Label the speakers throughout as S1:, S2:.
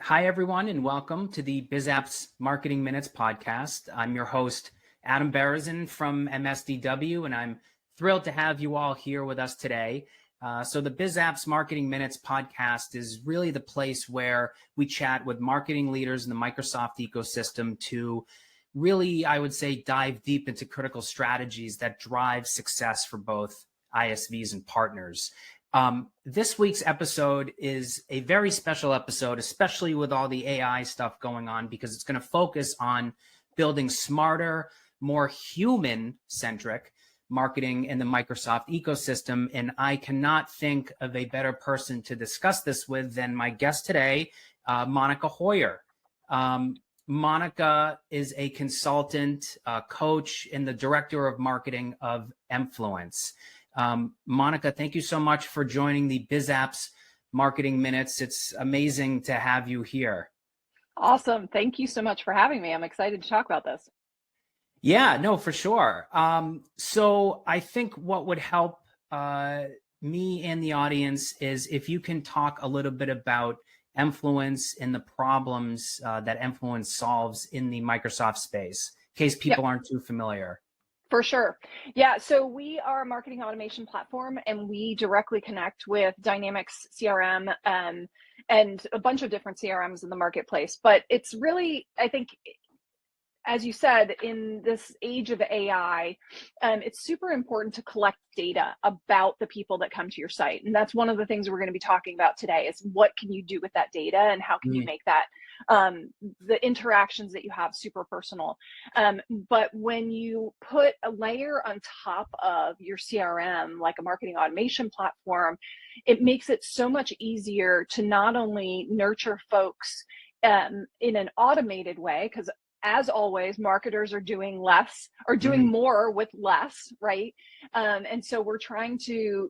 S1: Hi, everyone, and welcome to the BizApps Marketing Minutes podcast. I'm your host, Adam Berezin from MSDW, and I'm thrilled to have you all here with us today. So the BizApps Marketing Minutes podcast is really the place where we chat with marketing leaders in the Microsoft ecosystem to really, I would say, dive deep into critical strategies that drive success for both ISVs and partners. This week's episode is a very special episode, especially with all the AI stuff going on, because it's going to focus on building smarter, more human-centric marketing in the Microsoft ecosystem. And I cannot think of a better person to discuss this with than my guest today, Monica Hoyer. Monica is a consultant, coach, and the director of marketing of Emfluence. Monica, thank you so much for joining the BizApps Marketing Minutes. It's amazing to have you here.
S2: Awesome. Thank you so much for having me. I'm excited to talk about this.
S1: Yeah, no, for sure. So I think what would help me and the audience is if you can talk a little bit about Emfluence and the problems that Emfluence solves in the Microsoft space, in case people aren't too familiar.
S2: For sure. Yeah, so we are a marketing automation platform, and we directly connect with Dynamics CRM and a bunch of different CRMs in the marketplace. But it's really, I think, as you said, in this age of AI, it's super important to collect data about the people that come to your site. And that's one of the things we're going to be talking about today is what can you do with that data and how can you make that the interactions that you have super personal. But when you put a layer on top of your CRM, like a marketing automation platform, it makes it so much easier to not only nurture folks in an automated way, because as always, marketers are doing less or doing more with less, right? And so we're trying to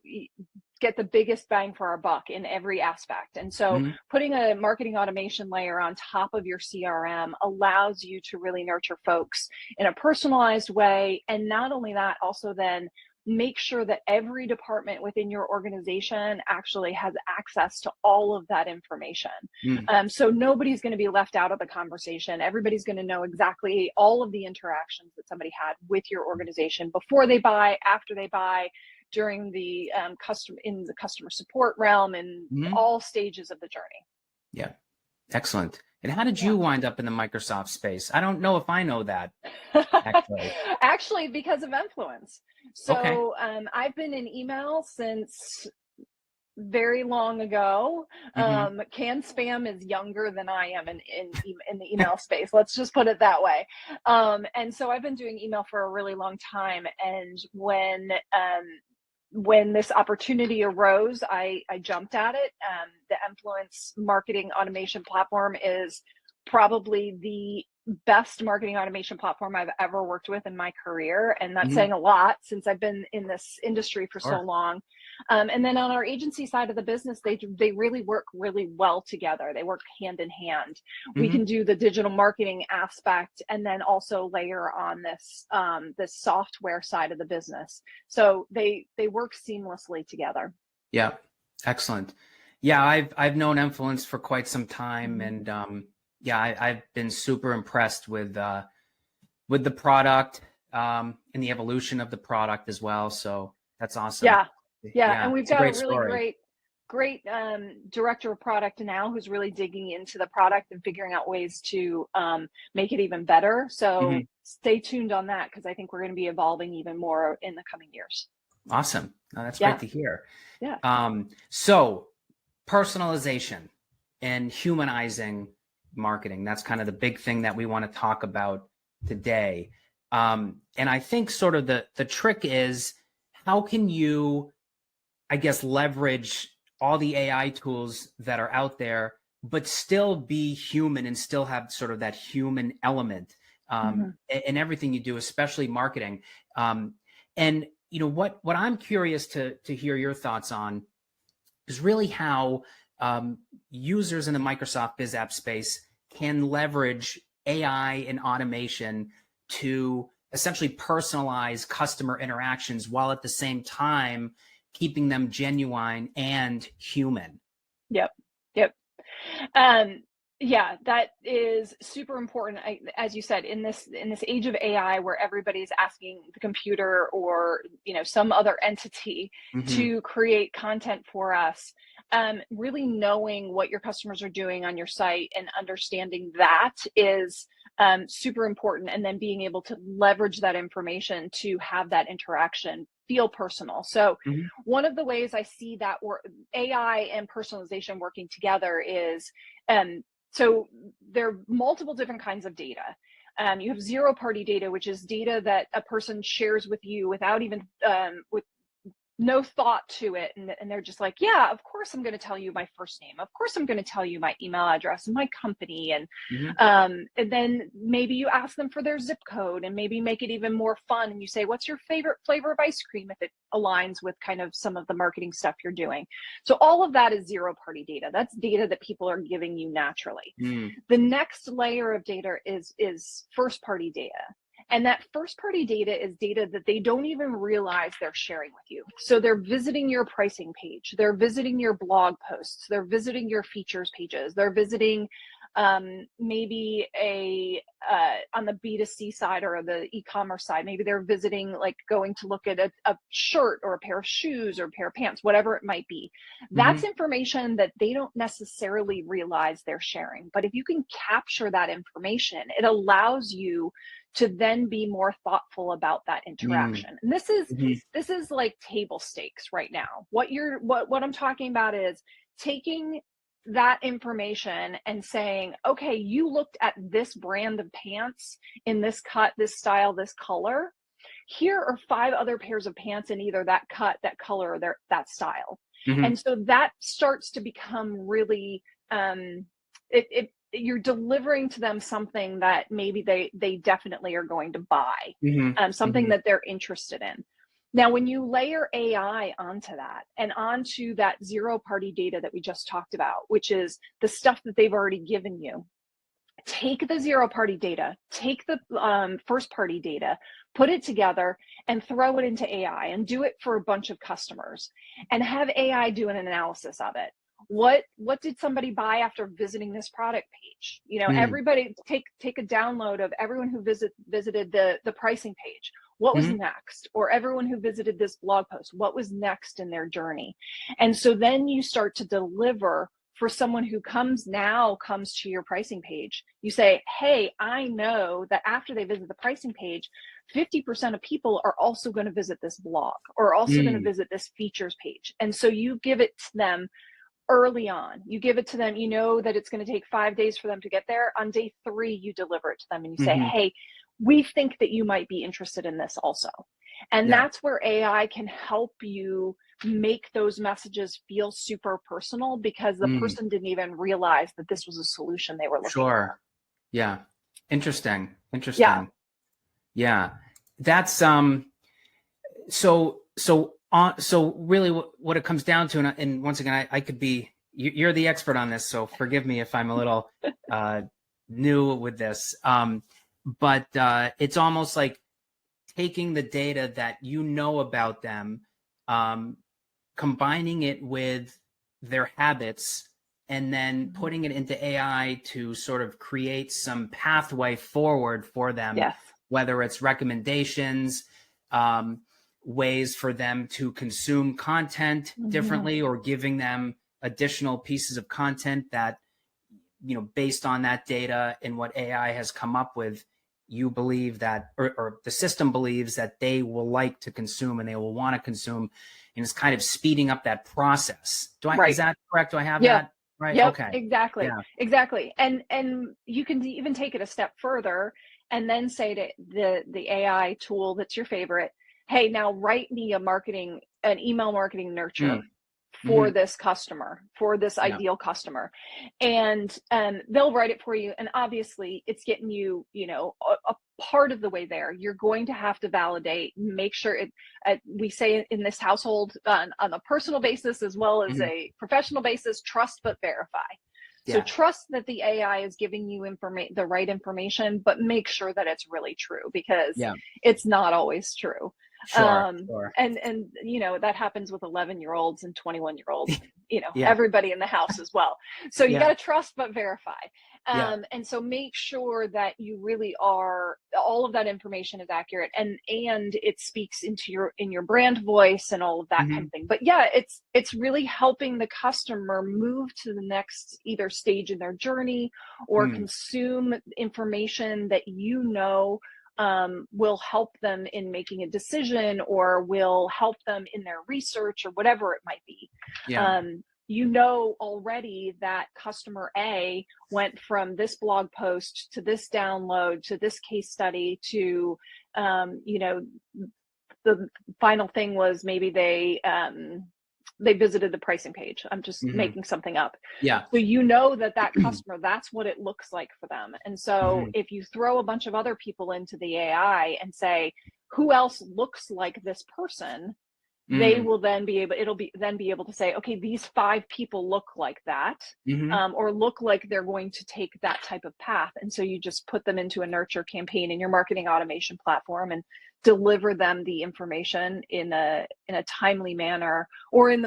S2: get the biggest bang for our buck in every aspect. And so putting a marketing automation layer on top of your CRM allows you to really nurture folks in a personalized way. And not only that, also then make sure that every department within your organization actually has access to all of that information. So nobody's going to be left out of the conversation. Everybody's going to know exactly all of the interactions that somebody had with your organization before they buy, after they buy, during the customer support realm, and all stages of the journey.
S1: Yeah, excellent. And how did you wind up in the Microsoft space? I don't know if I know that, actually.
S2: Actually, because of Emfluence. So I've been in email since very long ago. Canned spam is younger than I am in the email space. Let's just put it that way. And so I've been doing email for a really long time. And when this opportunity arose, I jumped at it. The Emfluence marketing automation platform is probably the best marketing automation platform I've ever worked with in my career. And that's saying a lot since I've been in this industry for so long. And then on our agency side of the business, they really work really well together. They work hand in hand. We can do the digital marketing aspect and then also layer on this software side of the business. So they work seamlessly together.
S1: Yeah, excellent. Yeah, I've known Emfluence for quite some time, and I've been super impressed with the product and the evolution of the product as well. So that's awesome.
S2: Yeah, and we've got a really great director of product now who's really digging into the product and figuring out ways to make it even better. So stay tuned on that, because I think we're going to be evolving even more in the coming years.
S1: Awesome. No, that's great to hear.
S2: Yeah.
S1: So personalization and humanizing marketing, that's kind of the big thing that we want to talk about today. And I think sort of the trick is, how can you, I guess, leverage all the AI tools that are out there, but still be human and still have sort of that human element in everything you do, especially marketing. And you know what I'm curious to hear your thoughts on is really how users in the Microsoft BizApp space can leverage AI and automation to essentially personalize customer interactions while at the same time keeping them genuine and human.
S2: Yep. Yeah, that is super important. As you said, in this age of AI, where everybody's asking the computer or some other entity
S1: Hmm.
S2: to create content for us, really knowing what your customers are doing on your site and understanding that is super important. And then being able to leverage that information to have that interaction feel personal. So,
S1: Hmm.
S2: one of the ways I see that AI and personalization working together is. So there are multiple different kinds of data. You have zero party data, which is data that a person shares with you without even with no thought to it, and they're just like, yeah, of course I'm going to tell you my first name, of course I'm going to tell you my email address and my company,
S1: Hmm.
S2: and then maybe you ask them for their zip code and maybe make it even more fun, and you say, what's your favorite flavor of ice cream, if it aligns with kind of some of the marketing stuff you're doing. So all of that is zero party data. That's data that people are giving you naturally.
S1: Mm.
S2: The next layer of data is first party data. And that first party data is data that they don't even realize they're sharing with you. So they're visiting your pricing page, they're visiting your blog posts, they're visiting your features pages, they're visiting maybe on the B2C side or the e-commerce side, maybe they're visiting, like going to look at a shirt or a pair of shoes or a pair of pants, whatever it might be.
S1: Hmm.
S2: That's information that they don't necessarily realize they're sharing. But if you can capture that information, it allows you to then be more thoughtful about that
S1: Mm.
S2: interaction. And this is like table stakes right now. What I'm talking about is taking that information and saying, okay, you looked at this brand of pants in this cut, this style, this color. Here are 5 other pairs of pants in either that cut, that color, or that style.
S1: Hmm.
S2: And so that starts to become really, you're delivering to them something that maybe they definitely are going to buy,
S1: Hmm.
S2: something
S1: Hmm.
S2: that they're interested in. Now, when you layer AI onto that and onto that zero party data that we just talked about, which is the stuff that they've already given you, take the zero party data, take the first party data, put it together and throw it into AI and do it for a bunch of customers and have AI do an analysis of it. What did somebody buy after visiting this product page?
S1: Mm.
S2: Everybody take a download of everyone who visited the pricing page. What was
S1: Hmm.
S2: next? Or everyone who visited this blog post, what was next in their journey? And so then you start to deliver for someone who comes to your pricing page. You say, hey, I know that after they visit the pricing page, 50% of people are also going to visit this blog or also going to
S1: Mm.
S2: visit this features page. And so you give it to them early on. You give it to them, you know that it's going to take 5 days for them to get there. On day 3, you deliver it to them and you say,
S1: Hmm.
S2: hey, we think that you might be interested in this also. And
S1: Yeah.
S2: that's where AI can help you make those messages feel super personal, because the
S1: Mm.
S2: person didn't even realize that this was a solution they were looking for.
S1: Sure. Yeah. Interesting.
S2: Yeah.
S1: Interesting. Yeah. That's so really what it comes down to, and once again, I could be, you're the expert on this, so forgive me if I'm a little uh new with this. But it's almost like taking the data that you know about them, um, combining it with their habits, and then
S2: Mhm.
S1: putting it into AI to sort of create some pathway forward for them,
S2: Yes.
S1: whether it's recommendations, um, ways for them to consume content
S2: Mhm.
S1: differently, or giving them additional pieces of content that, based on that data and what AI has come up with, you believe that, or the system believes that they will like to consume and they will want to consume, and it's kind of speeding up that process. Is
S2: Right.
S1: that correct? Do I have
S2: Yeah.
S1: that right?
S2: Yep,
S1: Okay.
S2: exactly.
S1: Yeah.
S2: Exactly. And you can even take it a step further and then say to the AI tool that's your favorite, hey, now write me an email marketing
S1: Mm.
S2: nurture for
S1: Hmm.
S2: this customer, for this
S1: Yeah.
S2: ideal customer. And they'll write it for you. And obviously it's getting you, a part of the way there. You're going to have to validate, make sure we say in this household, on a personal basis as well as
S1: Hmm.
S2: a professional basis, trust but verify. So
S1: Yeah.
S2: trust that the AI is giving you the right information, but make sure that it's really true, because
S1: Yeah.
S2: it's not always true.
S1: Sure, sure.
S2: And that happens with 11-year-olds and 21-year-olds,
S1: Yeah,
S2: everybody in the house as well. So you got
S1: yeah,
S2: to trust but verify.
S1: yeah.
S2: And so make sure that you really are, all of that information is accurate, and it speaks in your brand voice and all of that kind
S1: Hmm.
S2: of thing. But yeah, it's really helping the customer move to the next either stage in their journey or
S1: Mm,
S2: consume information that will help them in making a decision, or will help them in their research, or whatever it might be.
S1: yeah.
S2: Already that customer A went from this blog post to this download to this case study to, the final thing was maybe they visited the pricing page. I'm just
S1: Hmm.
S2: making something up.
S1: Yeah.
S2: So that customer, that's what it looks like for them. And so
S1: Hmm.
S2: if you throw a bunch of other people into the AI and say, who else looks like this person, they
S1: Mm,
S2: will then be able to say, okay, these 5 people look like that,
S1: hmm.
S2: or look like they're going to take that type of path. And so you just put them into a nurture campaign in your marketing automation platform and deliver them the information in a timely manner, or in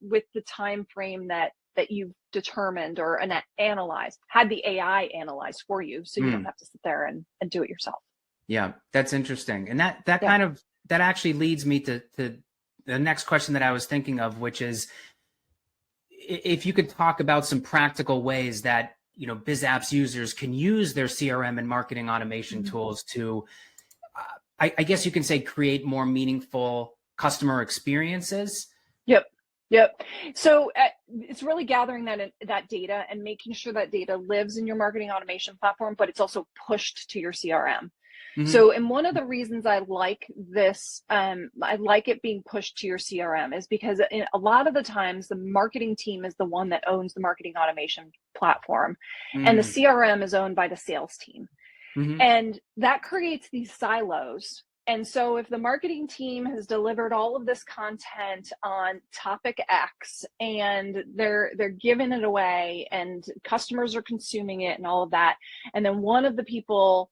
S2: with the time frame that you've determined or analyzed, had the AI analyzed for you, so you don't
S1: Mm.
S2: have to sit there and do it yourself.
S1: Yeah, that's interesting. And that
S2: Yeah.
S1: kind of that actually leads me to the next question that I was thinking of, which is if you could talk about some practical ways that, BizApps users can use their CRM and marketing automation
S2: Mhm.
S1: tools to, I guess you can say, create more meaningful customer experiences.
S2: Yep. Yep. So it's really gathering that data and making sure that data lives in your marketing automation platform, but it's also pushed to your CRM.
S1: Hmm.
S2: So, and one of the reasons I like this, I like it being pushed to your CRM, is because a lot of the times the marketing team is the one that owns the marketing automation platform, and the
S1: Mm.
S2: CRM is owned by the sales team.
S1: Hmm.
S2: And that creates these silos. And so if the marketing team has delivered all of this content on topic X, and they're giving it away and customers are consuming it and all of that, and then one of the people,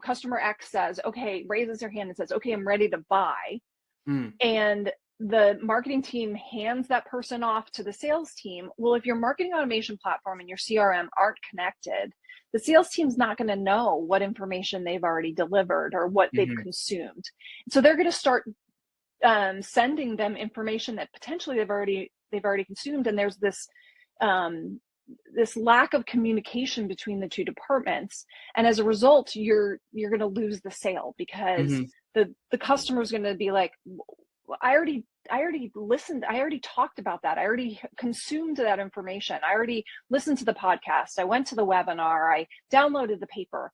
S2: customer X says, okay, raises their hand and says, okay, I'm ready to buy.
S1: Mm.
S2: And the marketing team hands that person off to the sales team. Well, if your marketing automation platform and your CRM aren't connected, the sales team's not going to know what information they've already delivered or what they've
S1: Hmm.
S2: consumed. So they're going to start sending them information that potentially they've already consumed, and there's this lack of communication between the two departments, and as a result, you're going to lose the sale, because
S1: Hmm.
S2: the customer is going to be like, I already listened. I already talked about that. I already consumed that information. I already listened to the podcast. I went to the webinar. I downloaded the paper.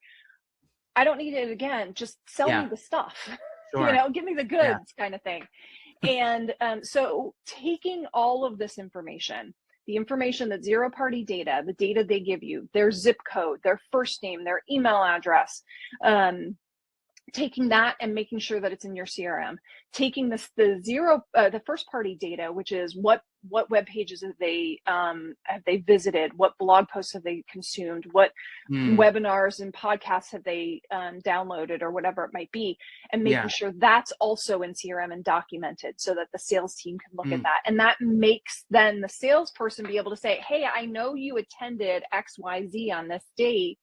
S2: I don't need it again. Just sell me
S1: Yeah,
S2: the stuff,
S1: sure.
S2: give me the
S1: Yeah.
S2: goods, kind of thing. And so taking all of this information, the information, that zero party data, the data they give you, their zip code, their first name, their email address, taking that and making sure that it's in your CRM, taking the first party data, which is what web pages have they visited, what blog posts have they consumed, what
S1: Mm.
S2: webinars and podcasts have they downloaded, or whatever it might be, and making
S1: Yeah.
S2: sure that's also in CRM and documented, so that the sales team can look at
S1: Mm.
S2: that. And that makes then the salesperson be able to say, hey, I know you attended XYZ on this date.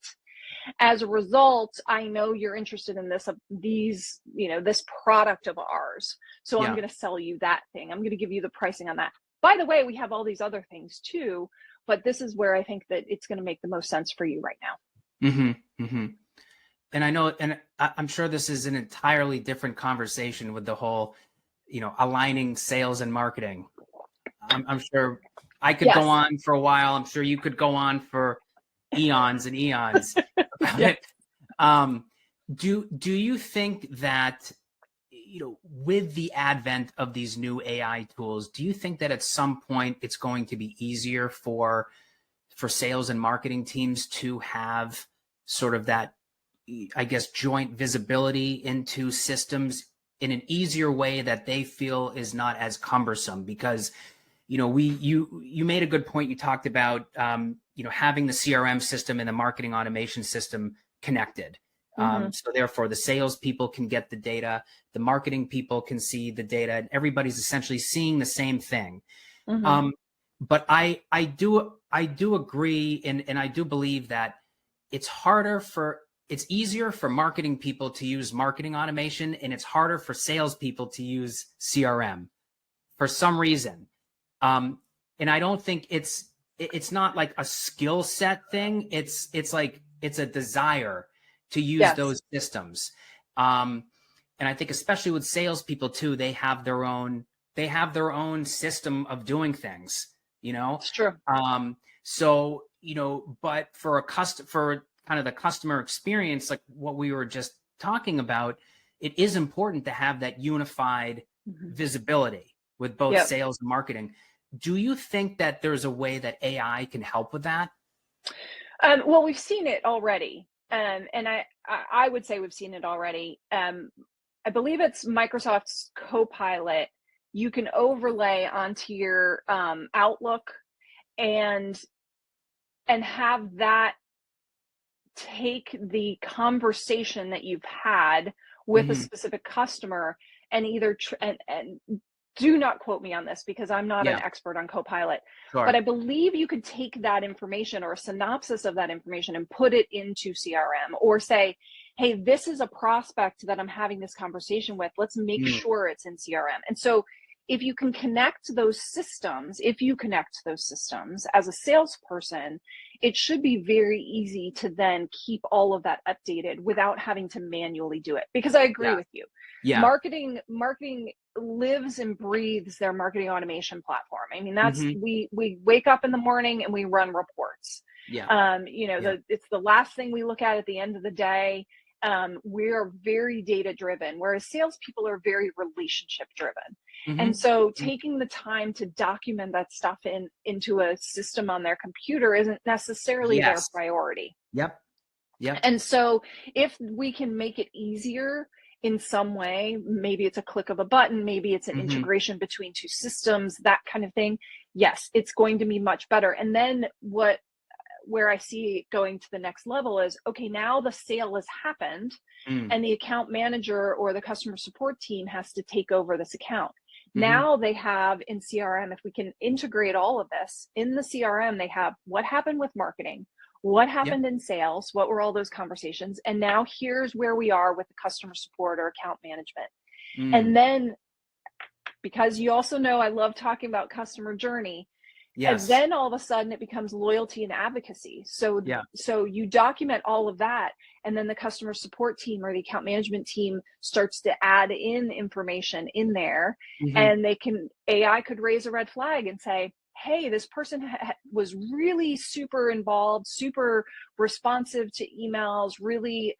S2: As a result, I know you're interested in this product of ours. So I'm
S1: Yeah.
S2: going to sell you that thing. I'm going to give you the pricing on that. By the way, we have all these other things too, but this is where I think that it's going to make the most sense for you right now.
S1: Hmm. Hmm. And I know, and I'm sure this is an entirely different conversation with the whole, aligning sales and marketing. I'm sure I could go
S2: Yes.
S1: on for a while. I'm sure you could go on for eons and eons about
S2: Yeah.
S1: it. Do you think that, with the advent of these new AI tools, do you think that at some point it's going to be easier for sales and marketing teams to have sort of that, I guess, joint visibility into systems in an easier way that they feel is not as cumbersome? Because, you made a good point. You talked about, having the CRM system and the marketing automation system connected. So therefore the salespeople can get the data, the marketing people can see the data, and everybody's essentially seeing the same thing. But I do agree, and I do believe that it's easier for marketing people to use marketing automation, and it's harder for salespeople to use CRM for some reason. And I don't think it's not like a skill set thing. It's like it's a desire to use those systems. And I think especially with salespeople too, they have their own system of doing things,
S2: It's true.
S1: So, but for kind of the customer experience, like what we were just talking about, it is important to have that unified visibility with both sales and marketing. Do you think that there's a way that AI can help with that?
S2: Well, we've seen it already. And I would say we've seen it already. I believe it's Microsoft's Copilot. You can overlay onto your Outlook and have that take the conversation that you've had with a specific customer and either and do not quote me on this because I'm not an expert on Copilot, but I believe you could take that information or a synopsis of that information and put it into CRM, or say, hey, this is a prospect that I'm having this conversation with. Let's make sure it's in CRM. And so if you can connect those systems, as a salesperson, it should be very easy to then keep all of that updated without having to manually do it. Because I agree with you. Marketing lives and breathes their marketing automation platform. I mean, that's we wake up in the morning and we run reports. It's the last thing we look at the end of the day. We are very data driven, whereas salespeople are very relationship driven. And so taking the time to document that stuff into a system on their computer isn't necessarily their priority. And so if we can make it easier in some way, maybe it's a click of a button, maybe it's an integration between two systems, that kind of thing, yes, it's going to be much better. And then where I see it going to the next level is, okay, now the sale has happened and the account manager or the customer support team has to take over this account. Now they have in CRM, if we can integrate all of this in the CRM, they have what happened with marketing, what happened in sales, what were all those conversations, and now here's where we are with the customer support or account management. And then, because you also know I love talking about customer journey, and then all of a sudden it becomes loyalty and advocacy. So you document all of that, and then the customer support team or the account management team starts to add in information in there, and AI could raise a red flag and say, hey, this person was really super involved, super responsive to emails, really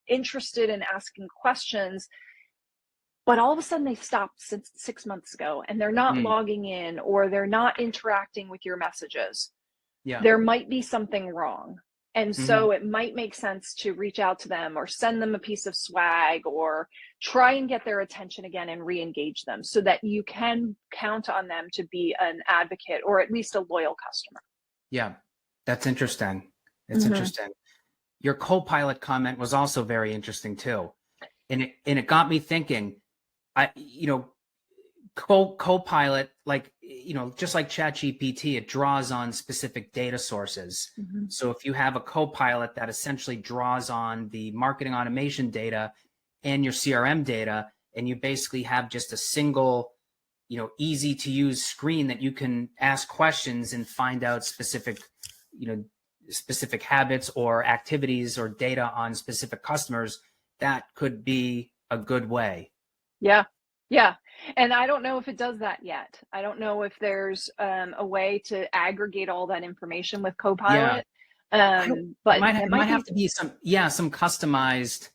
S2: interested in asking questions. But all of a sudden they stopped since 6 months ago and they're not logging in, or they're not interacting with your messages. There might be something wrong. And so it might make sense to reach out to them or send them a piece of swag or try and get their attention again and re-engage them so that you can count on them to be an advocate or at least a loyal customer.
S1: Yeah, that's interesting. It's interesting. Your Copilot comment was also very interesting too. And it got me thinking, Copilot, just like ChatGPT, it draws on specific data sources. So if you have a Copilot that essentially draws on the marketing automation data and your CRM data, and you basically have just a single, easy to use screen that you can ask questions and find out specific habits or activities or data on specific customers, that could be a good way.
S2: Yeah. And I don't know if it does that yet. I don't know if there's a way to aggregate all that information with Copilot. But
S1: it might have to be some customized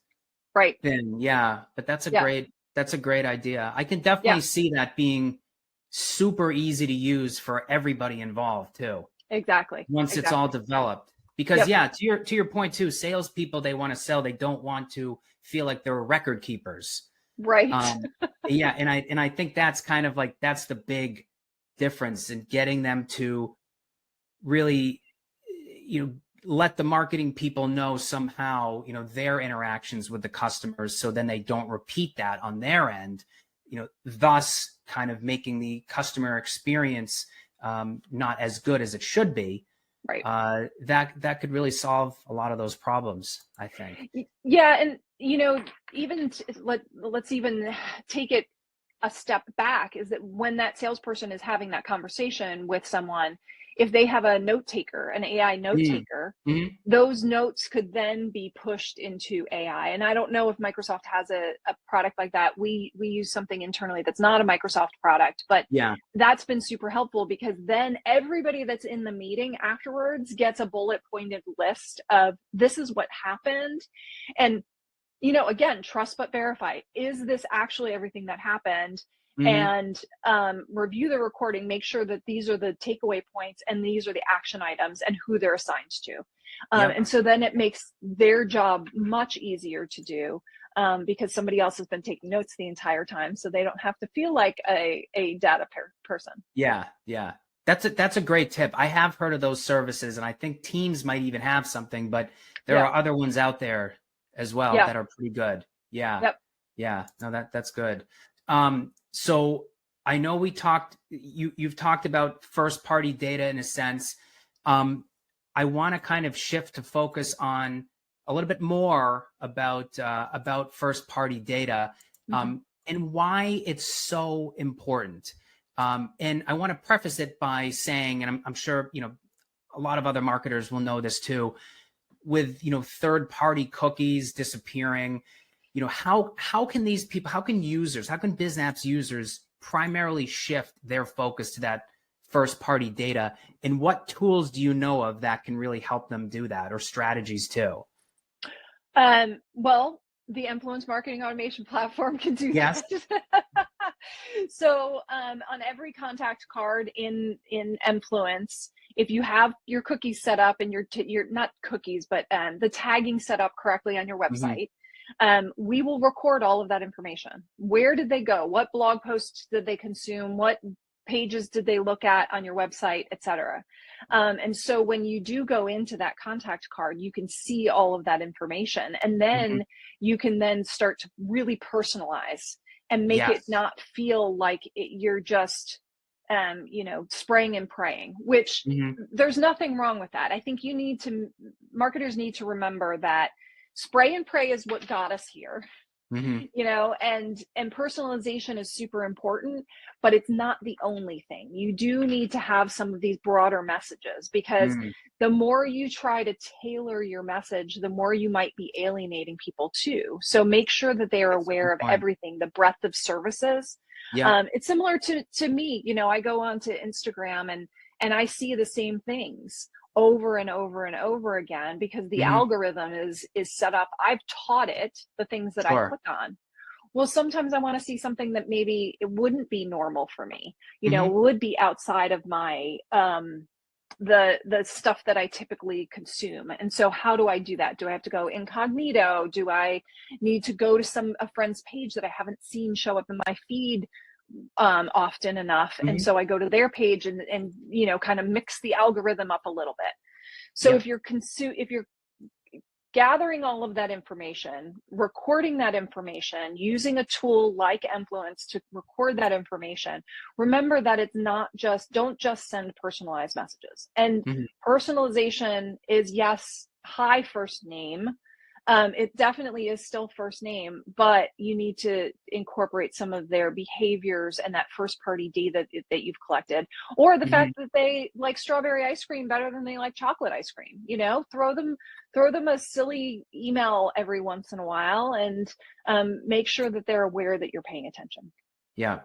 S1: thing. Yeah. But that's a great idea. I can definitely see that being super easy to use for everybody involved too.
S2: Exactly.
S1: Once it's all developed. Because to your point too, salespeople, they want to sell. They don't want to feel like they're record keepers.
S2: Right.
S1: And I think that's kind of like, that's the big difference in getting them to really, let the marketing people know somehow, their interactions with the customers, so then they don't repeat that on their end, thus kind of making the customer experience not as good as it should be.
S2: Right.
S1: That could really solve a lot of those problems, I think.
S2: Yeah, and even let's even take it a step back, is that when that salesperson is having that conversation with someone, if they have a note taker, an AI note taker, those notes could then be pushed into AI. And I don't know if Microsoft has a product like that. We use something internally that's not a Microsoft product, but
S1: yeah,
S2: that's been super helpful, because then everybody that's in the meeting afterwards gets a bullet pointed list of, this is what happened. And again, trust but verify. Is this actually everything that happened? And review the recording, make sure that these are the takeaway points and these are the action items and who they're assigned to. And so then it makes their job much easier to do, because somebody else has been taking notes the entire time, so they don't have to feel like a data person.
S1: Yeah. That's a great tip. I have heard of those services, and I think Teams might even have something, but there are other ones out there as well that are pretty good. Yeah. No, that's good. So I know you've talked about first party data in a sense. I want to kind of shift to focus on a little bit more about first party data, and why it's so important. And I want to preface it by saying, and I'm sure, a lot of other marketers will know this too, with, third party cookies disappearing, how can these people, how can Biz Apps users primarily shift their focus to that first party data? And what tools do you know of that can really help them do that, or strategies too?
S2: Well, the Emfluence marketing automation platform can do
S1: Yes.
S2: that. So on every contact card in Emfluence, if you have your cookies set up and your not cookies, but the tagging set up correctly on your website, we will record all of that information. Where did they go? What blog posts did they consume? What pages did they look at on your website, etc. And so when you do go into that contact card, you can see all of that information, and then you can then start to really personalize and make it not feel like you're just spraying and praying, which there's nothing wrong with that. I think marketers need to remember that spray and pray is what got us here. And personalization is super important, but it's not the only thing. You do need to have some of these broader messages, because the more you try to tailor your message, the more you might be alienating people too. So make sure that they are aware of everything, the breadth of services. It's similar to me. I go on to Instagram and I see the same things over and over and over again, because the algorithm is set up. I've taught it the things that I click on. Well, sometimes I want to see something that maybe it wouldn't be normal for me, would be outside of my the stuff that I typically consume. And so how do I do that? Do I have to go incognito? Do I need to go to a friend's page that I haven't seen show up in my feed often enough? And so I go to their page and kind of mix the algorithm up a little bit. So if you're gathering all of that information, recording that information, using a tool like Emfluence to record that information, remember that it's not don't just send personalized messages. And personalization is, yes, hi first name. It definitely is still first name, but you need to incorporate some of their behaviors and that first party data that you've collected, or the fact that they like strawberry ice cream better than they like chocolate ice cream. Throw them a silly email every once in a while, and make sure that they're aware that you're paying attention.
S1: Yeah.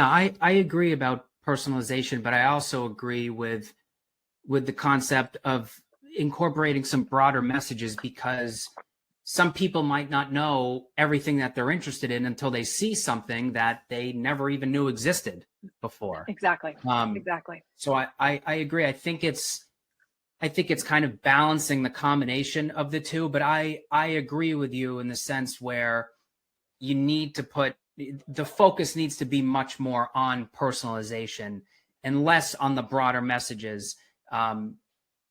S1: I agree about personalization, but I also agree with the concept of incorporating some broader messages, because some people might not know everything that they're interested in until they see something that they never even knew existed before.
S2: Exactly. Exactly.
S1: So I agree. I think it's kind of balancing the combination of the two, but I agree with you in the sense where you need to put the focus needs to be much more on personalization and less on the broader messages.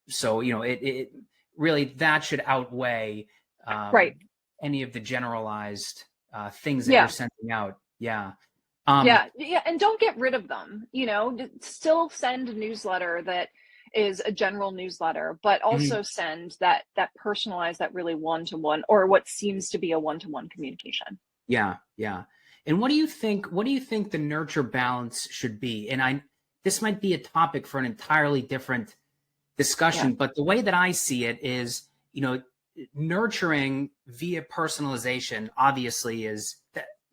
S1: So, it really, that should outweigh
S2: Right.
S1: any of the generalized things that you're
S2: Yeah.
S1: sending out. Yeah.
S2: Yeah, and don't get rid of them. Still send a newsletter that is a general newsletter, but
S1: Mhm.
S2: also send that personalized, that really one-to-one, or what seems to be a one-to-one communication.
S1: Yeah, yeah. And what do you think the nurture balance should be? And this might be a topic for an entirely different
S2: Yeah.
S1: discussion, but the way that I see it is, nurturing via personalization obviously is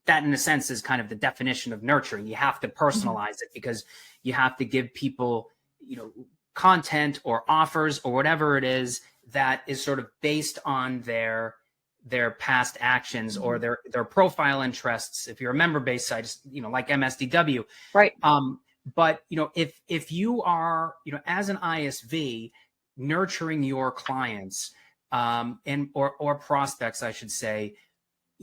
S1: that in a sense is kind of the definition of nurturing. You have to
S2: Mhm.
S1: personalize it because you have to give people, content or offers or whatever it is that is sort of based on their past actions or
S2: Mhm.
S1: their profile interests. If you're a member based site, like MSDW.
S2: Right.
S1: But if you are, as an ISV, nurturing your clients and or prospects, I should say,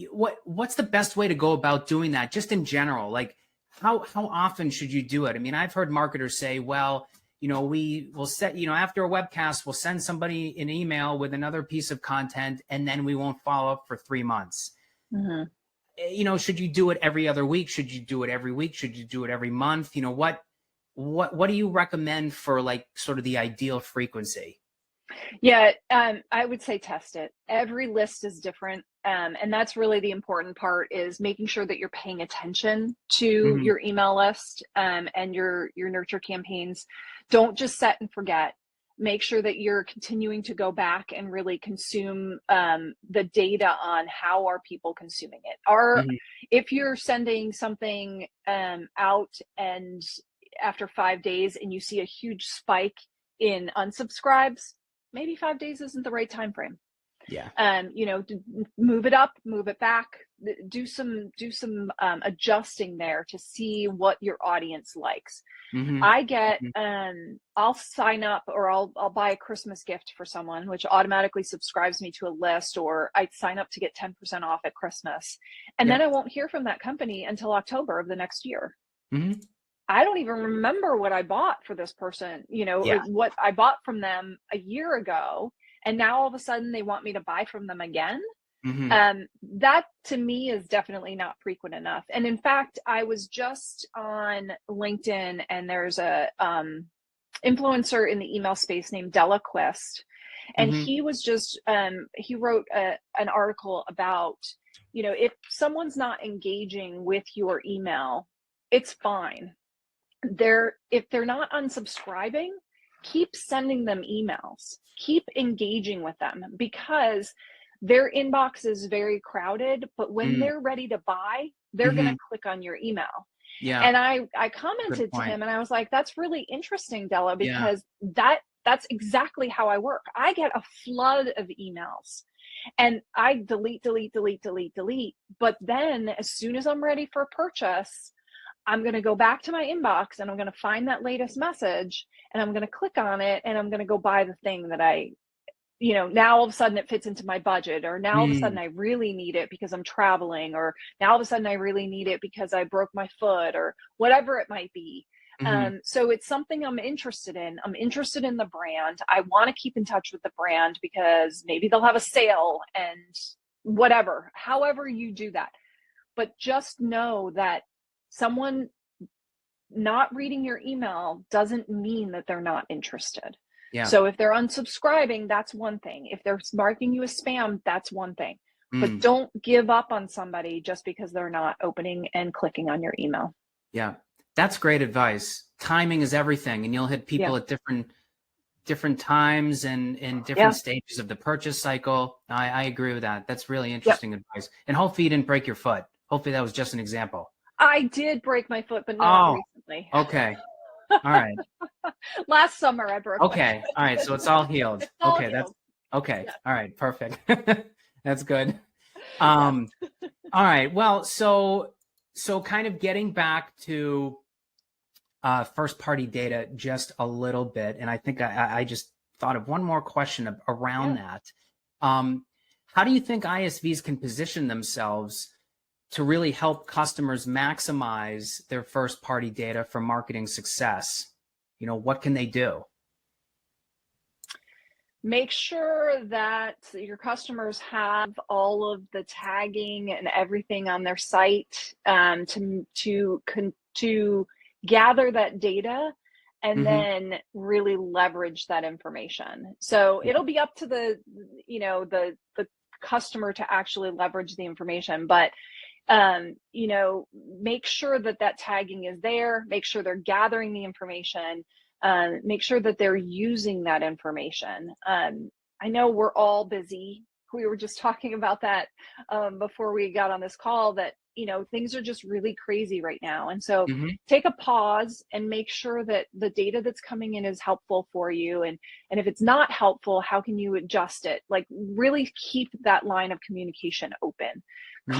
S1: what's the best way to go about doing that, just in general? Like, how often should you do it? I mean, I've heard marketers say, well, we will set, after a webcast, we'll send somebody an email with another piece of content, and then we won't follow up for 3 months.
S2: Mhm.
S1: Should you do it every other week? Should you do it every week? Should you do it every month? What do you recommend for, like, sort of the ideal frequency?
S2: Yeah, I would say test it. Every list is different, and that's really the important part, is making sure that you're paying attention to
S1: Hmm.
S2: your email list, and your nurture campaigns. Don't just set and forget. Make sure that you're continuing to go back and really consume the data on how are people consuming it.
S1: Hmm.
S2: If you're sending something out, and after 5 days and you see a huge spike in unsubscribes, maybe 5 days isn't the right time frame.
S1: Yeah.
S2: Move it up, move it back, do some adjusting there to see what your audience likes.
S1: Hmm.
S2: I get
S1: Hmm.
S2: I'll sign up, or I'll buy a Christmas gift for someone, which automatically subscribes me to a list, or I sign up to get 10% off at Christmas, and then
S1: Yep.
S2: I won't hear from that company until October of the next year.
S1: Hmm.
S2: I don't even remember what I bought for this person,
S1: Yeah.
S2: what I bought from them a year ago. And now all of a sudden they want me to buy from them again.
S1: Hmm.
S2: That to me is definitely not frequent enough. And in fact, I was just on LinkedIn, and there's a influencer in the email space named Delaquist. And
S1: Hmm.
S2: he was just, he wrote an article about, if someone's not engaging with your email, it's fine. If they're not unsubscribing, keep sending them emails, keep engaging with them, because their inbox is very crowded, but when
S1: Hmm.
S2: they're ready to buy, they're going to
S1: Hmm.
S2: click on your email.
S1: Yeah.
S2: And I
S1: Good
S2: commented to
S1: point.
S2: him, and I was like, that's really interesting, Della,
S1: Yeah.
S2: because that's exactly how I work. I get a flood of emails, and I delete, delete, delete, delete, delete, but then as soon as I'm ready for a purchase, I'm going to go back to my inbox, and I'm going to find that latest message, and I'm going to click on it, and I'm going to go buy the thing that now all of a sudden it fits into my budget, or now all of a sudden
S1: Mm.
S2: I really need it because I'm traveling, or now all of a sudden I really need it because I broke my foot, or whatever it might be.
S1: Hmm.
S2: So it's something I'm interested in. I'm interested in the brand. I want to keep in touch with the brand because maybe they'll have a sale, and whatever, however you do that. But just know that someone not reading your email doesn't mean that they're not interested.
S1: Yeah.
S2: So if they're unsubscribing, that's one thing. If they're marking you as spam, that's one thing. But
S1: Mm.
S2: don't give up on somebody just because they're not opening and clicking on your email.
S1: Yeah. That's great advice. Timing is everything, and you'll hit
S2: Yeah.
S1: people at different times and in different
S2: Yeah.
S1: stages of the purchase cycle. I agree with that. That's really
S2: Yep.
S1: interesting advice. And hopefully you didn't break your foot. Hopefully that was just an example.
S2: I did break my foot, but not
S1: Oh,
S2: recently.
S1: okay. All right.
S2: Last summer I broke my
S1: Okay. All right.
S2: foot.
S1: So it's all healed.
S2: It's all
S1: Okay. That's
S2: healed.
S1: okay.
S2: Yeah.
S1: All right. Perfect. That's good.
S2: Yeah.
S1: Um, all right. Well, so kind of getting back to first party data just a little bit. And I think I just thought of one more question around
S2: Yeah.
S1: that. How do you think ISVs can position themselves to really help customers maximize their first party data for marketing success? What can they do?
S2: Make sure that your customers have all of the tagging and everything on their site, to gather that data and
S1: Mm-hmm.
S2: then really leverage that information. So
S1: Yeah.
S2: it'll be up to the customer to actually leverage the information, but make sure that that tagging is there, make sure they're gathering the information, make sure that they're using that information. I know we're all busy. We were just talking about that before we got on this call, that things are just really crazy right now. And so
S1: Mm-hmm.
S2: take a pause and make sure that the data that's coming in is helpful for you. And if it's not helpful, how can you adjust it? Like, really keep that line of communication open.
S1: Mm-hmm.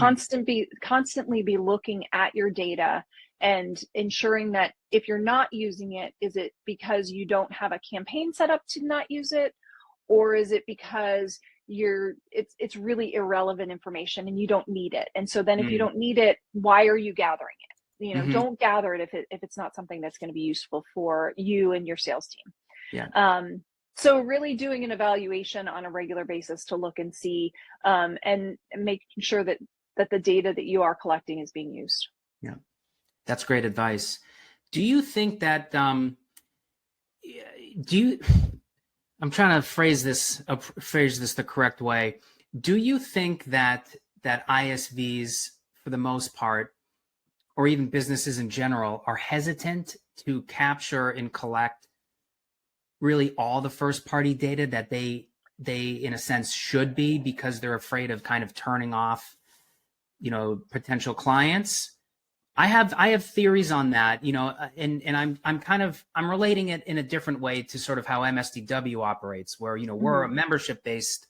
S2: Constantly be looking at your data and ensuring that if you're not using it, is it because you don't have a campaign set up to not use it? Or is it because it's really irrelevant information and you don't need it? And so then if you don't need it, why are you gathering it?
S1: Mm-hmm.
S2: Don't gather it if it's not something that's going to be useful for you and your sales team.
S1: Yeah.
S2: So really doing an evaluation on a regular basis to look and see, and making sure that the data that you are collecting is being used.
S1: Yeah. That's great advice. Do you think that I'm trying to phrase this the correct way. Do you think that ISVs, for the most part, or even businesses in general, are hesitant to capture and collect really all the first party data that they in a sense should be, because they're afraid of kind of turning off, potential clients? I have theories on that, and I'm relating it in a different way to sort of how MSDW operates, where we're a membership based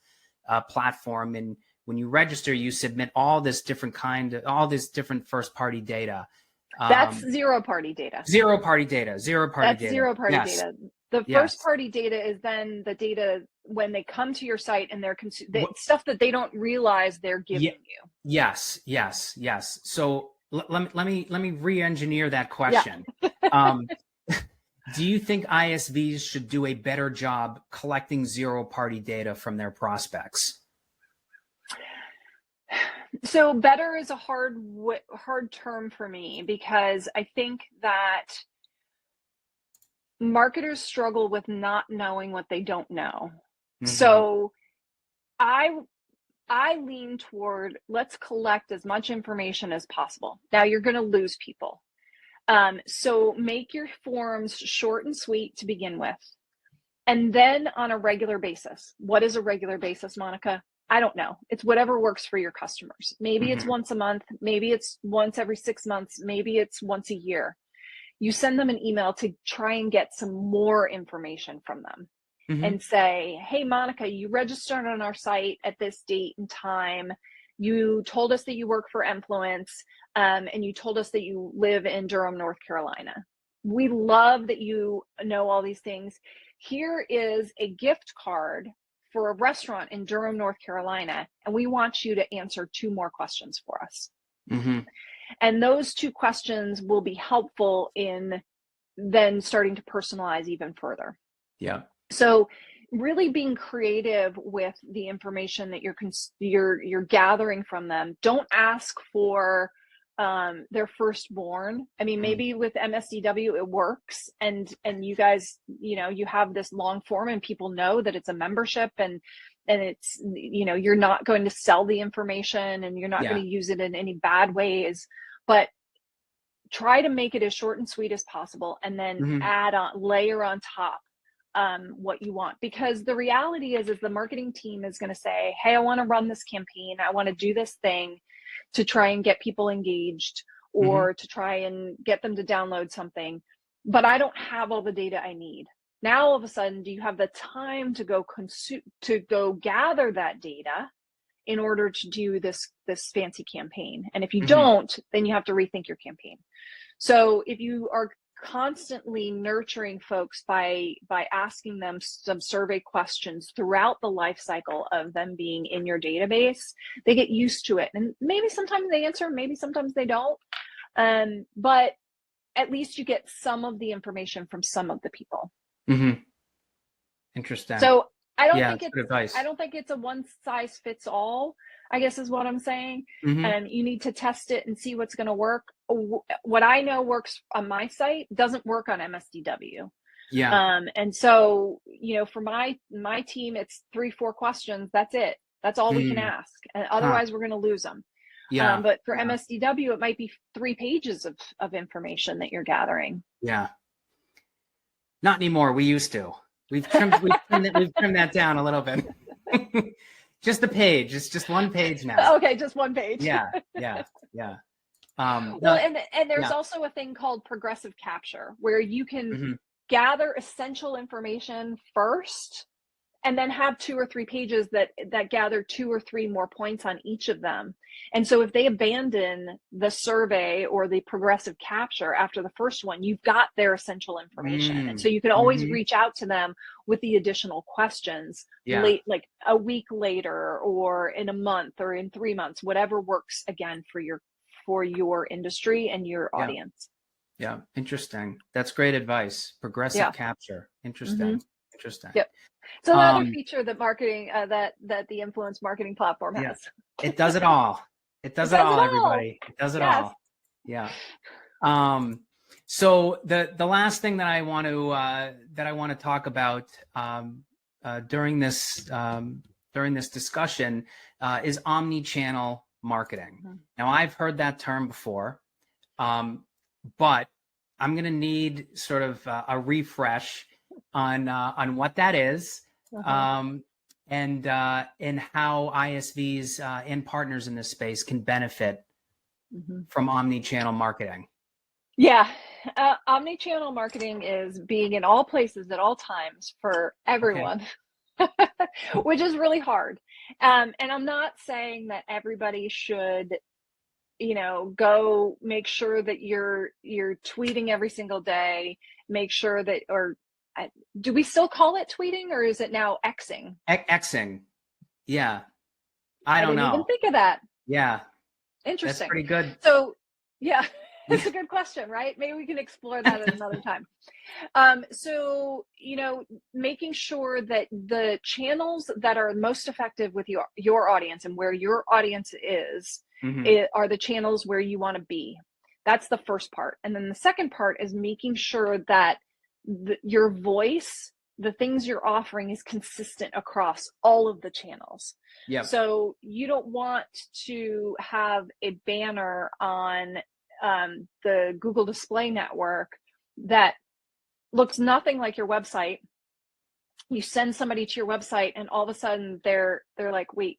S1: platform, and when you register, you submit all this different first party data.
S2: That's zero party data.
S1: Zero party data.
S2: That's zero party
S1: Yes.
S2: data. The
S1: Yes.
S2: first party data is then the data when they come to your site and they're stuff that they don't realize they're giving you.
S1: Yes. So let me re-engineer that question. Yeah. Do you think ISVs should do a better job collecting zero party data from their prospects?
S2: So better is a hard term for me, because I think that marketers struggle with not knowing what they don't know. Mm-hmm. So I lean toward, let's collect as much information as possible. Now you're going to lose people. So make your forms short and sweet to begin with. And then on a regular basis. What is a regular basis, Monica? I don't know. It's whatever works for your customers. Maybe it's once a month. Maybe it's once every 6 months. Maybe it's once a year. You send them an email to try and get some more information from them. And say, hey, Monica, you registered on our site at this date and time. You told us that you work for Emfluence, and you told us that you live in Durham, North Carolina. We love that you know all these things. Here is a gift card for a restaurant in Durham, North Carolina, and we want you to answer 2 more questions for us. And those 2 questions will be helpful in then starting to personalize even further.
S1: Yeah.
S2: So really being creative with the information that you're gathering from them. Don't ask for their firstborn. I mean, maybe with MSDW it works, and you guys, you have this long form and people know that it's a membership, and it's, you're not going to sell the information and you're not going to use it in any bad ways, but try to make it as short and sweet as possible, and then layer on top what you want. Because the reality is the marketing team is going to say, hey, I want to run this campaign. I want to do this thing to try and get people engaged, or to try and get them to download something, but I don't have all the data I need. Now, all of a sudden, do you have the time to go gather that data in order to do this fancy campaign? And if you don't, then you have to rethink your campaign. So if you are constantly nurturing folks by asking them some survey questions throughout the life cycle of them being in your database, they get used to it. And maybe sometimes they answer, maybe sometimes they don't. But at least you get some of the information from some of the people.
S1: Interesting.
S2: So I don't
S1: Yeah,
S2: think
S1: it's
S2: it's
S1: good advice.
S2: I don't think it's a one size fits all, I guess is what I'm saying.
S1: Hmm.
S2: You need to test it and see what's going to work. What I know works on my site doesn't work on MSDW.
S1: Yeah.
S2: And so, for my team, it's 3-4 questions. That's it. That's all we can
S1: Mm.
S2: ask. And
S1: Huh.
S2: otherwise we're going to lose them.
S1: Yeah.
S2: But for
S1: Yeah.
S2: MSDW, it might be 3 pages of information that you're gathering.
S1: Yeah. Not anymore. We used to. We've trimmed that down a little bit. Just a page. It's just one page now.
S2: Okay, just one page.
S1: Yeah. Yeah. Yeah.
S2: Well,
S1: No,
S2: and there's
S1: yeah.
S2: also a thing called progressive capture where you can
S1: Hmm.
S2: gather essential information first and then have 2 or 3 pages that gather 2 or 3 more points on each of them. And so if they abandon the survey or the progressive capture after the first one, you've got their essential information. And so you can always
S1: Mm-hmm.
S2: reach out to them with the additional questions
S1: Yeah.
S2: late, like a week later or in a month or in 3 months, whatever works again for your industry and your
S1: Yeah.
S2: audience.
S1: Yeah. Interesting. That's great advice. Progressive
S2: Yeah.
S1: capture.
S2: Mm-hmm.
S1: Interesting. Interesting.
S2: Yep. It's another
S1: Um,
S2: feature that marketing that the Emfluence marketing platform
S1: yeah.
S2: has.
S1: It does it all. It
S2: It
S1: does it
S2: does it
S1: all,
S2: all.
S1: everybody. It does it
S2: Yes.
S1: all. Yeah. So the last thing that I want to talk about during this discussion is omni-channel marketing.
S2: Mm-hmm.
S1: Now, I've heard that term before, but I'm going to need sort of a refresh on what that is, and how ISVs and partners in this space can benefit from omni-channel marketing.
S2: Yeah. Omnichannel marketing is being in all places at all times for everyone, which is really hard. And I'm not saying that everybody should, go make sure that you're tweeting every single day, make sure that, or do we still call it tweeting or is it now Xing?
S1: Xing. Yeah. I don't
S2: didn't even
S1: know.
S2: think of that.
S1: Yeah. That's
S2: Interesting.
S1: pretty good.
S2: So, yeah, it's a good question, right? Maybe we can explore that at another time. So, making sure that the channels that are most effective with your audience and where your audience is, are the channels where you want to be. That's the first part. And then the second part is making sure that your voice, the things you're offering, is consistent across all of the channels.
S1: Yeah.
S2: So you don't want to have a banner on the Google Display Network that looks nothing like your website. You send somebody to your website and all of a sudden they're like, wait,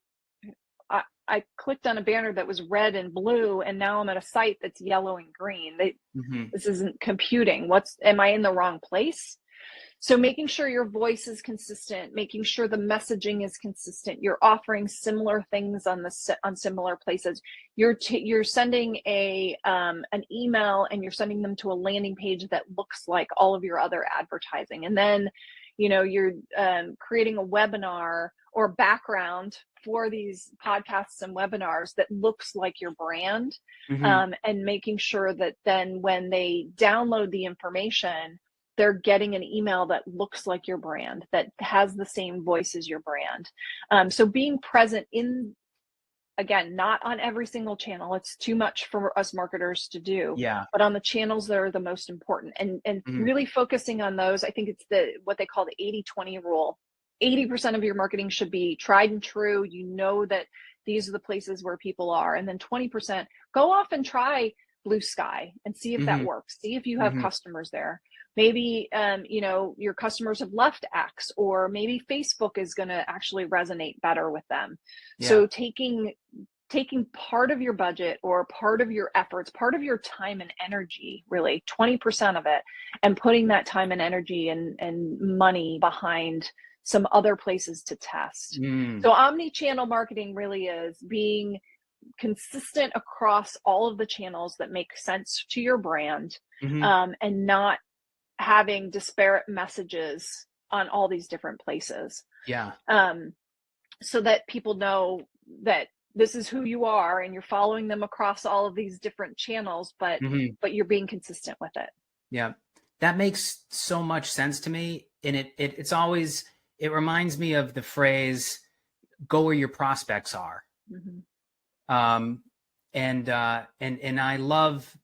S2: I clicked on a banner that was red and blue and now I'm at a site that's yellow and green. This isn't computing. Am I in the wrong place? So making sure your voice is consistent, making sure the messaging is consistent, you're offering similar things on similar places. You're sending an email and you're sending them to a landing page that looks like all of your other advertising. And then, you're creating a webinar or background for these podcasts and webinars that looks like your brand, and making sure that then when they download the information, they're getting an email that looks like your brand, that has the same voice as your brand. So being present again, not on every single channel. It's too much for us marketers to do.
S1: Yeah.
S2: But on the channels that are the most important and really focusing on those, I think it's what they call the 80-20 rule. 80% of your marketing should be tried and true. You know that these are the places where people are. And then 20%, go off and try blue sky and see if that works. See if you have customers there. Maybe, your customers have left X, or maybe Facebook is going to actually resonate better with them. Yeah. So taking part of your budget or part of your efforts, part of your time and energy, really 20% of it, and putting that time and energy and money behind some other places to test. So omni-channel marketing really is being consistent across all of the channels that make sense to your brand, and not having disparate messages on all these different places.
S1: Yeah.
S2: So that people know that this is who you are and you're following them across all of these different channels, but you're being consistent with it.
S1: Yeah. That makes so much sense to me. And it's always, it reminds me of the phrase, go where your prospects are. And I love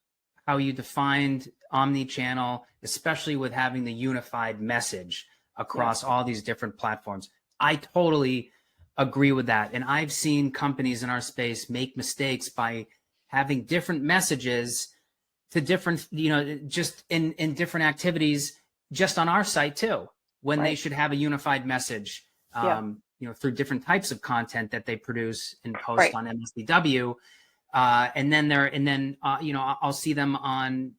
S1: how you defined omni-channel, especially with having the unified message across all these different platforms. I totally agree with that. And I've seen companies in our space make mistakes by having different messages to different, just in different activities, just on our site too, when they should have a unified message, through different types of content that they produce and post on MSDW. I'll see them on,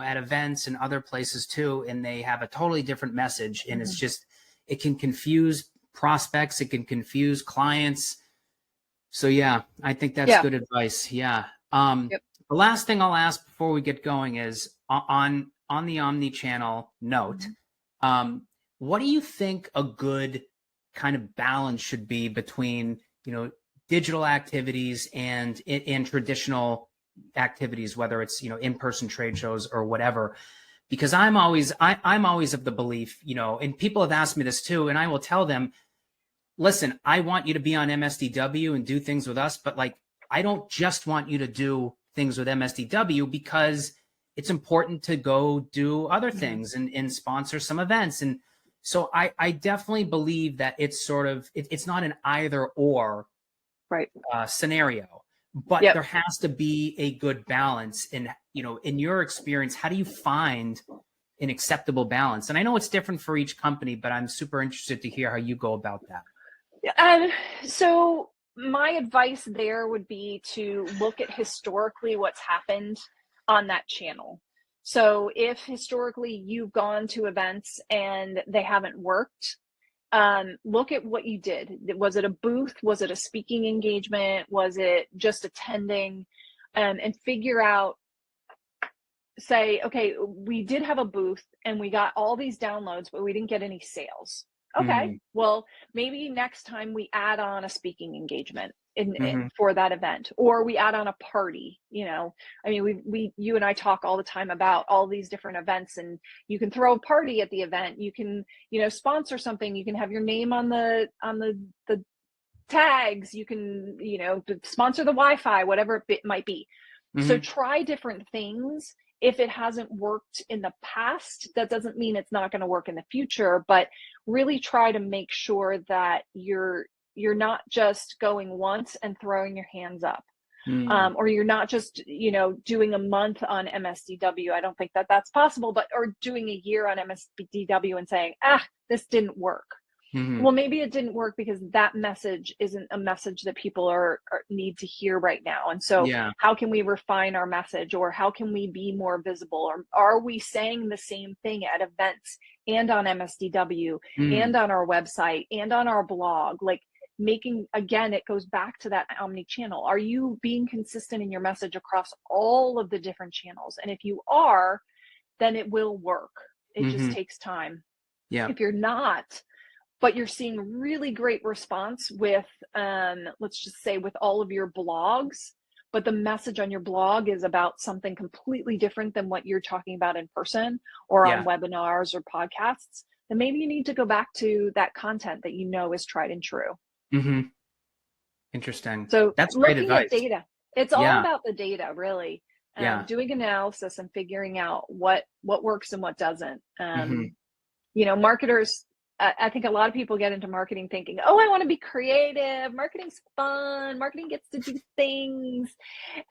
S1: at events and other places too, and they have a totally different message. And it's just, it can confuse prospects, it can confuse clients. So yeah, I think that's good advice. Yeah. The last thing I'll ask before we get going is on the omni-channel note, what do you think a good kind of balance should be between, digital activities and in traditional activities, whether it's, in-person trade shows or whatever? Because I'm always of the belief, and people have asked me this too, and I will tell them, listen, I want you to be on MSDW and do things with us, but like, I don't just want you to do things with MSDW, because it's important to go do other things and sponsor some events. And so I definitely believe that it's sort of, it's not an either or scenario, but there has to be a good balance. And, in your experience, how do you find an acceptable balance? And I know it's different for each company, but I'm super interested to hear how you go about that.
S2: So my advice there would be to look at historically what's happened on that channel. So if historically you've gone to events and they haven't worked, look at what you did. Was it a booth? Was it a speaking engagement? Was it just attending? And figure out, say, okay, we did have a booth and we got all these downloads, but we didn't get any sales. Okay, well, maybe next time we add on a speaking engagement for that event, or we add on a party. I mean, you and I talk all the time about all these different events, and you can throw a party at the event. You can, sponsor something. You can have your name on the tags. You can, sponsor the Wi-Fi, whatever it might be. So try different things. If it hasn't worked in the past, that doesn't mean it's not going to work in the future, but really try to make sure that you're not just going once and throwing your hands up, or you're not just, doing a month on MSDW. I don't think that that's possible, or doing a year on MSDW and saying, this didn't work. Well, maybe it didn't work because that message isn't a message that people need to hear right now. And so how can we refine our message, or how can we be more visible? Or are we saying the same thing at events and on MSDW and on our website and on our blog? Like, again, it goes back to that omni-channel. Are you being consistent in your message across all of the different channels? And if you are, then it will work. It just takes time. If you're not, but you're seeing really great response with, let's just say, with all of your blogs, but the message on your blog is about something completely different than what you're talking about in person or on webinars or podcasts, then maybe you need to go back to that content that is tried and true.
S1: Interesting.
S2: So
S1: that's great advice.
S2: Looking at data, it's all about the data, really. Doing analysis and figuring out what works and what doesn't. Marketers, I think a lot of people get into marketing thinking, I want to be creative. Marketing's fun. Marketing gets to do things.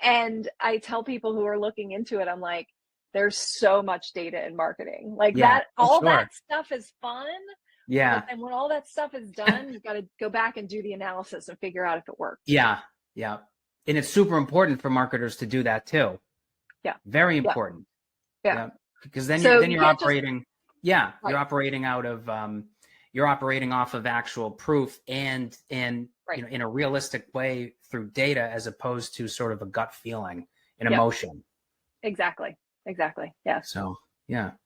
S2: And I tell people who are looking into it, I'm like, there's so much data in marketing. Like that stuff is fun. Yeah. And when all that stuff is done, you've got to go back and do the analysis and figure out if it works.
S1: Yeah. Yeah. And it's super important for marketers to do that too. Yeah. Very important. Yeah. Because then you're operating. You're operating out of, you're operating off of actual proof and in a realistic way through data, as opposed to sort of a gut feeling and emotion.
S2: Exactly. Yeah.
S1: So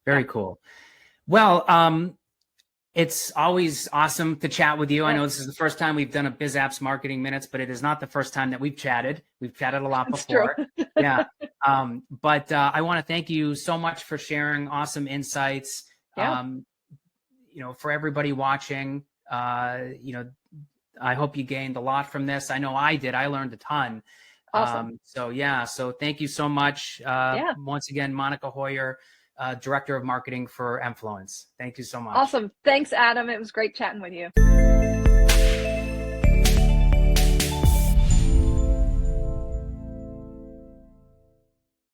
S1: very cool. Well, it's always awesome to chat with you. I know this is the first time we've done a BizApps Marketing Minutes, but it is not the first time that we've chatted. We've chatted a lot before. Yeah. But I want to thank you so much for sharing awesome insights. For everybody watching, I hope you gained a lot from this. I know I did. I learned a ton.
S2: Awesome.
S1: So thank you so much.
S2: Yeah.
S1: Once again, Monica Hoyer, Director of Marketing for Emfluence. Thank you so much.
S2: Awesome. Thanks, Adam. It was great chatting with you.